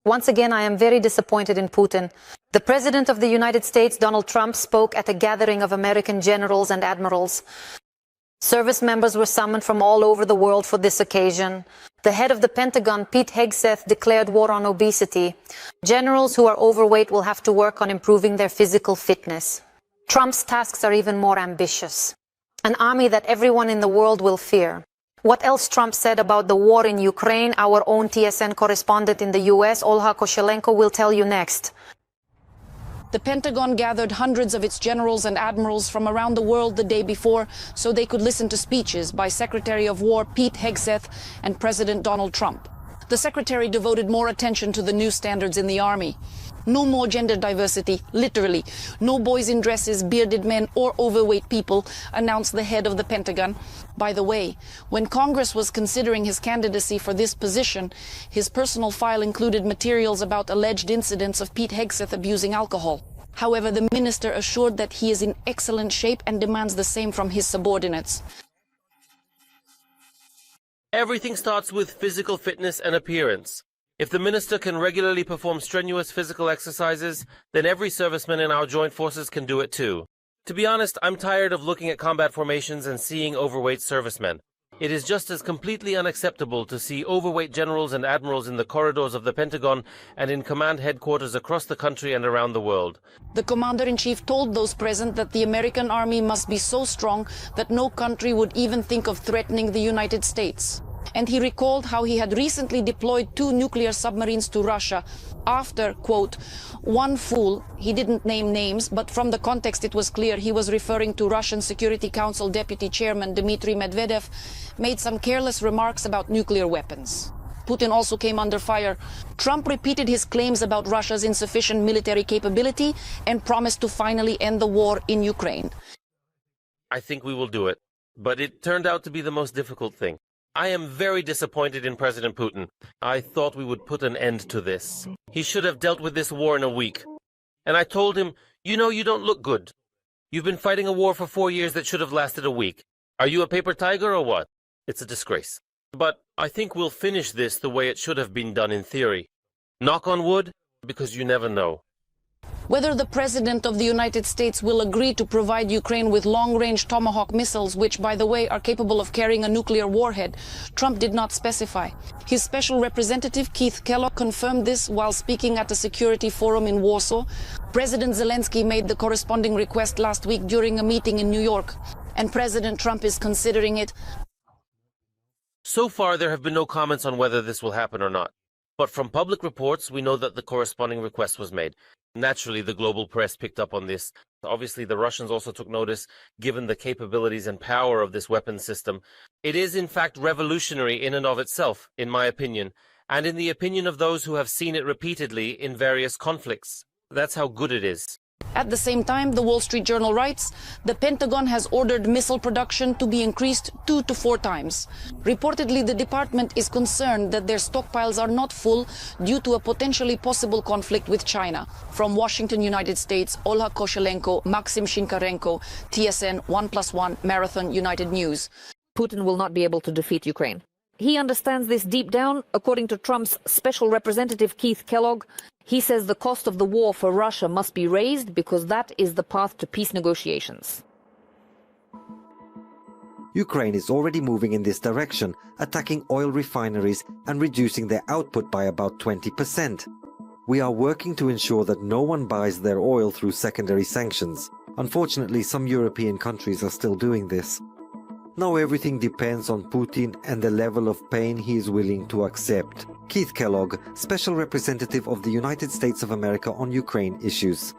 Once again, I am very disappointed in Putin. The President of the United States, Donald Trump, spoke at a gathering of American generals and admirals. Service members were summoned from all over the world for this occasion. The head of the Pentagon, Pete Hegseth, declared war on obesity. Generals who are overweight will have to work on improving their physical fitness. Trump's tasks are even more ambitious. An army that everyone in the world will fear. What else Trump said about the war in Ukraine, our own TSN correspondent in the US, Olha Koshelenko, will tell you next. The Pentagon gathered hundreds of its generals and admirals from around the world the day before so they could listen to speeches by Secretary of War Pete Hegseth and President Donald Trump. The secretary devoted more attention to the new standards in the army. No more gender diversity, literally. No boys in dresses, bearded men, or overweight people, announced the head of the Pentagon. By the way, when Congress was considering his candidacy for this position, his personal file included materials about alleged incidents of Pete Hegseth abusing alcohol. However, the minister assured that he is in excellent shape and demands the same from his subordinates. Everything starts with physical fitness and appearance. If the minister can regularly perform strenuous physical exercises, then every serviceman in our joint forces can do it too. To be honest, I'm tired of looking at combat formations and seeing overweight servicemen. It is just as completely unacceptable to see overweight generals and admirals in the corridors of the Pentagon and in command headquarters across the country and around the world. The commander-in-chief told those present that the American army must be so strong that no country would even think of threatening the United States. And he recalled how he had recently deployed 2 nuclear submarines to Russia after, quote, one fool, he didn't name names, but from the context it was clear he was referring to Russian Security Council Deputy Chairman Dmitry Medvedev, made some careless remarks about nuclear weapons. Putin also came under fire. Trump repeated his claims about Russia's insufficient military capability and promised to finally end the war in Ukraine. I think we will do it, but it turned out to be the most difficult thing. I am very disappointed in President Putin. I thought we would put an end to this. He should have dealt with this war in a week. And I told him, you know, you don't look good. You've been fighting a war for 4 years that should have lasted a week. Are you a paper tiger or what? It's a disgrace. But I think we'll finish this the way it should have been done in theory. Knock on wood, because you never know. Whether the President of the United States will agree to provide Ukraine with long-range Tomahawk missiles, which, by the way, are capable of carrying a nuclear warhead, Trump did not specify. His special representative, Keith Kellogg, confirmed this while speaking at a security forum in Warsaw. President Zelensky made the corresponding request last week during a meeting in New York, and President Trump is considering it. So far, there have been no comments on whether this will happen or not. But from public reports, we know that the corresponding request was made. Naturally, the global press picked up on this. Obviously, the Russians also took notice, given the capabilities and power of this weapons system. It is, in fact, revolutionary in and of itself, in my opinion, and in the opinion of those who have seen it repeatedly in various conflicts. That's how good it is. At the same time, the Wall Street Journal writes, the Pentagon has ordered missile production to be increased 2 to 4 times. Reportedly, the department is concerned that their stockpiles are not full due to a potentially possible conflict with China. From Washington, United States, Olha Koshelenko, Maxim Shinkarenko, TSN 1+1 Marathon United News. Putin will not be able to defeat Ukraine. He understands this deep down, according to Trump's special representative Keith Kellogg. He says the cost of the war for Russia must be raised because that is the path to peace negotiations. Ukraine is already moving in this direction, attacking oil refineries and reducing their output by about 20%. We are working to ensure that no one buys their oil through secondary sanctions. Unfortunately, some European countries are still doing this. Now everything depends on Putin and the level of pain he is willing to accept. Keith Kellogg, Special Representative of the United States of America on Ukraine issues.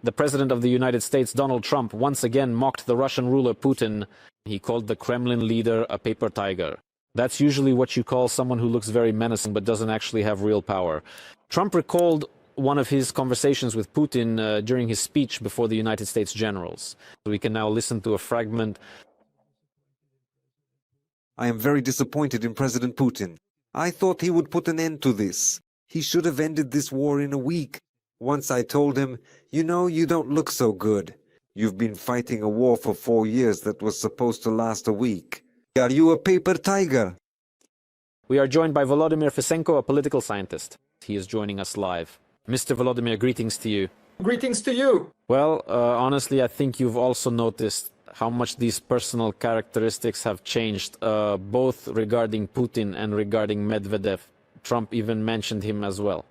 The President of the United States, Donald Trump, once again mocked the Russian ruler Putin. He called the Kremlin leader a paper tiger. That's usually what you call someone who looks very menacing but doesn't actually have real power. Trump recalled one of his conversations with Putin during his speech before the United States generals. We can now listen to a fragment. I am very disappointed in President Putin. I thought he would put an end to this. He should have ended this war in a week. Once I told him, you know, you don't look so good. You've been fighting a war for 4 years that was supposed to last a week. Are you a paper tiger? We are joined by Volodymyr Fesenko, a political scientist. He is joining us live. Mr. Volodymyr, greetings to you. Greetings to you. Well, honestly, I think you've also noticed how much these personal characteristics have changed, both regarding Putin and regarding Medvedev. Trump even mentioned him as well.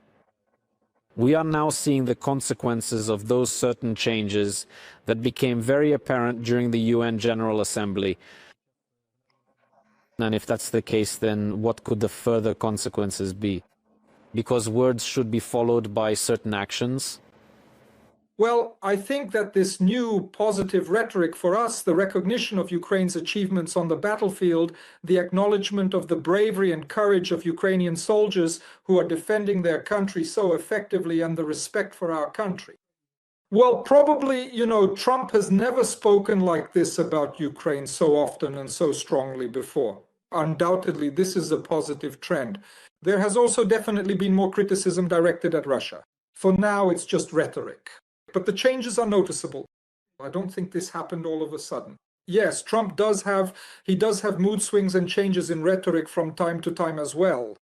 We are now seeing the consequences of those certain changes that became very apparent during the UN General Assembly. And if that's the case, then what could the further consequences be? Because words should be followed by certain actions. Well, I think that this new positive rhetoric for us, the recognition of Ukraine's achievements on the battlefield, the acknowledgement of the bravery and courage of Ukrainian soldiers who are defending their country so effectively, and the respect for our country. Well, probably, Trump has never spoken like this about Ukraine so often and so strongly before. Undoubtedly, this is a positive trend. There has also definitely been more criticism directed at Russia. For now, it's just rhetoric. But the changes are noticeable. I don't think this happened all of a sudden. Yes, Trump does have mood swings and changes in rhetoric from time to time as well.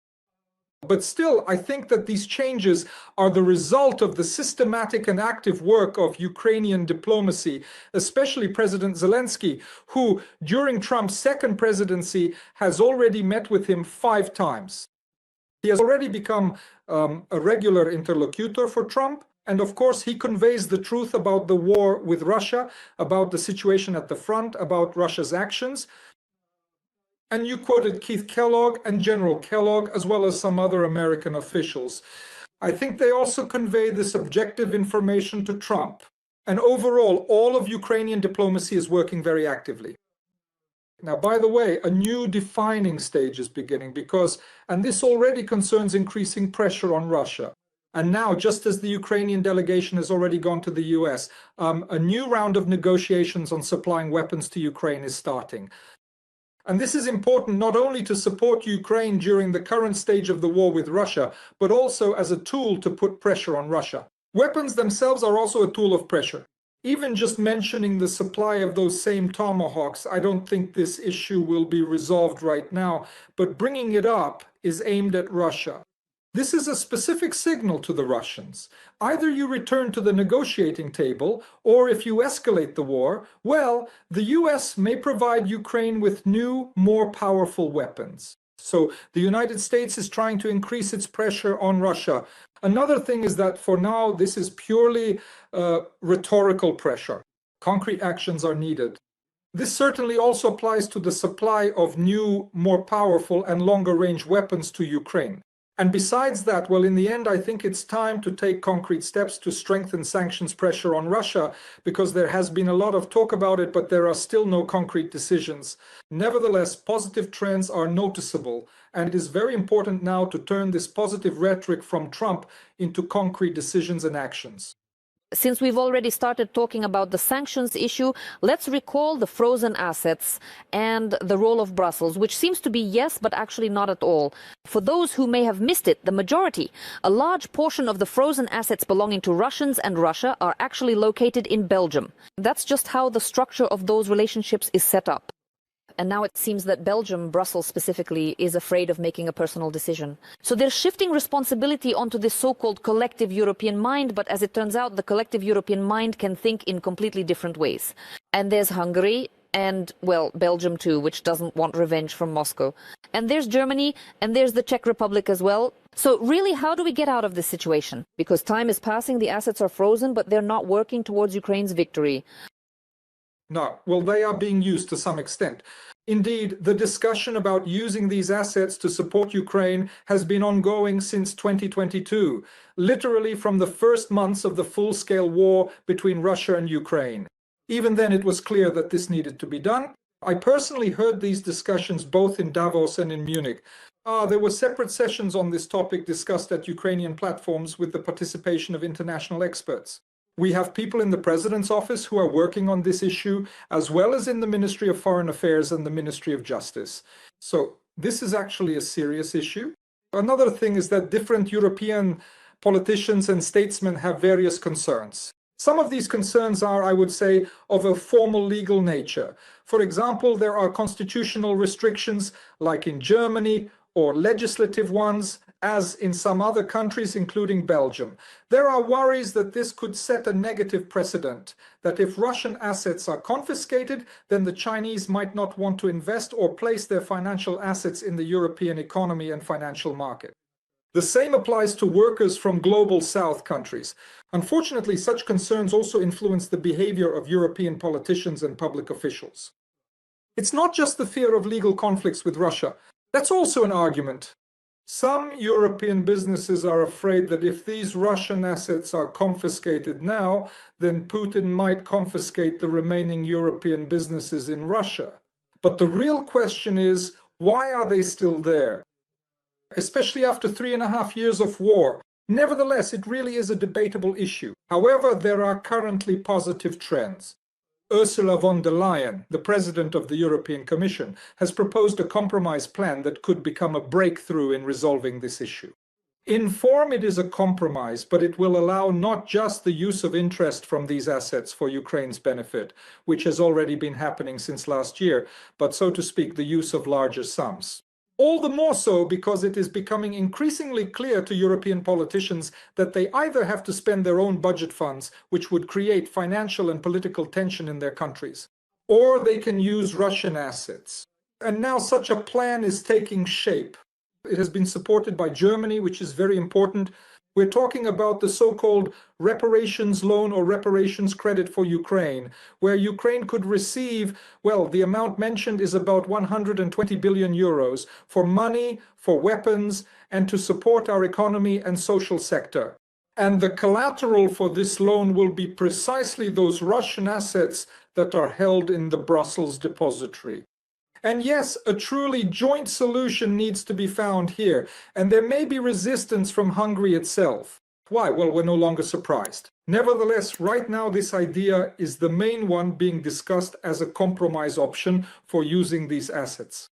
But still, I think that these changes are the result of the systematic and active work of Ukrainian diplomacy, especially President Zelensky, who, during Trump's second presidency, has already met with him 5 times. He has already become a regular interlocutor for Trump. And of course, he conveys the truth about the war with Russia, about the situation at the front, about Russia's actions. And you quoted Keith Kellogg and General Kellogg, as well as some other American officials. I think they also convey this objective information to Trump. And overall, all of Ukrainian diplomacy is working very actively. Now, by the way, a new defining stage is beginning and this already concerns increasing pressure on Russia. And now, just as the Ukrainian delegation has already gone to the US, a new round of negotiations on supplying weapons to Ukraine is starting. And this is important not only to support Ukraine during the current stage of the war with Russia, but also as a tool to put pressure on Russia. Weapons themselves are also a tool of pressure. Even just mentioning the supply of those same Tomahawks, I don't think this issue will be resolved right now, but bringing it up is aimed at Russia. This is a specific signal to the Russians. Either you return to the negotiating table, or if you escalate the war, well, the US may provide Ukraine with new, more powerful weapons. So the United States is trying to increase its pressure on Russia. Another thing is that for now, this is purely rhetorical pressure. Concrete actions are needed. This certainly also applies to the supply of new, more powerful and longer-range weapons to Ukraine. And besides that, well, in the end, I think it's time to take concrete steps to strengthen sanctions pressure on Russia, because there has been a lot of talk about it, but there are still no concrete decisions. Nevertheless, positive trends are noticeable, and it is very important now to turn this positive rhetoric from Trump into concrete decisions and actions. Since we've already started talking about the sanctions issue, let's recall the frozen assets and the role of Brussels, which seems to be yes, but actually not at all. For those who may have missed it, the majority, a large portion of the frozen assets belonging to Russians and Russia are actually located in Belgium. That's just how the structure of those relationships is set up. And now it seems that Belgium, Brussels specifically, is afraid of making a personal decision. So they're shifting responsibility onto this so-called collective European mind, but as it turns out, the collective European mind can think in completely different ways. And there's Hungary, and, well, Belgium too, which doesn't want revenge from Moscow. And there's Germany, and there's the Czech Republic as well. So really, how do we get out of this situation? Because time is passing, the assets are frozen, but they're not working towards Ukraine's victory. No, well, they are being used to some extent. Indeed, the discussion about using these assets to support Ukraine has been ongoing since 2022, literally from the first months of the full-scale war between Russia and Ukraine. Even then, it was clear that this needed to be done. I personally heard these discussions both in Davos and in Munich. There were separate sessions on this topic discussed at Ukrainian platforms with the participation of international experts. We have people in the President's office who are working on this issue, as well as in the Ministry of Foreign Affairs and the Ministry of Justice. So this is actually a serious issue. Another thing is that different European politicians and statesmen have various concerns. Some of these concerns are, I would say, of a formal legal nature. For example, there are constitutional restrictions, like in Germany or legislative ones, as in some other countries, including Belgium. There are worries that this could set a negative precedent, that if Russian assets are confiscated, then the Chinese might not want to invest or place their financial assets in the European economy and financial market. The same applies to workers from global South countries. Unfortunately, such concerns also influence the behavior of European politicians and public officials. It's not just the fear of legal conflicts with Russia. That's also an argument. Some European businesses are afraid that if these Russian assets are confiscated now, then Putin might confiscate the remaining European businesses in Russia. But the real question is, why are they still there? Especially after 3.5 years of war. Nevertheless, it really is a debatable issue. However, there are currently positive trends. Ursula von der Leyen, the president of the European Commission, has proposed a compromise plan that could become a breakthrough in resolving this issue. In form, it is a compromise, but it will allow not just the use of interest from these assets for Ukraine's benefit, which has already been happening since last year, but so to speak, the use of larger sums. All the more so because it is becoming increasingly clear to European politicians that they either have to spend their own budget funds, which would create financial and political tension in their countries, or they can use Russian assets. And now such a plan is taking shape. It has been supported by Germany, which is very important. We're talking about the so-called reparations loan or reparations credit for Ukraine, where Ukraine could receive, well, the amount mentioned is about 120 billion euros for money, for weapons, and to support our economy and social sector. And the collateral for this loan will be precisely those Russian assets that are held in the Brussels depository. And yes, a truly joint solution needs to be found here, and there may be resistance from Hungary itself. Why? Well, we're no longer surprised. Nevertheless, right now this idea is the main one being discussed as a compromise option for using these assets.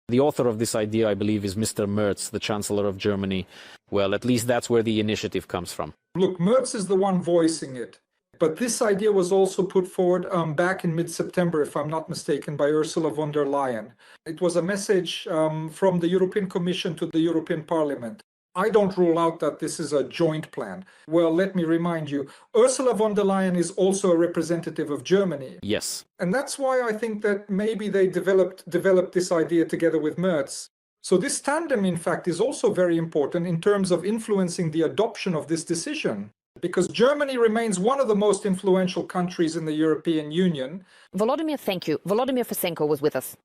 The author of this idea, I believe, is Mr. Merz, the Chancellor of Germany. Well, at least that's where the initiative comes from. Look, Merz is the one voicing it. But this idea was also put forward back in mid-September, if I'm not mistaken, by Ursula von der Leyen. It was a message from the European Commission to the European Parliament. I don't rule out that this is a joint plan. Well, let me remind you, Ursula von der Leyen is also a representative of Germany. Yes. And that's why I think that maybe they developed this idea together with Merz. So this tandem, in fact, is also very important in terms of influencing the adoption of this decision. Because Germany remains one of the most influential countries in the European Union. Volodymyr, thank you. Volodymyr Fesenko was with us.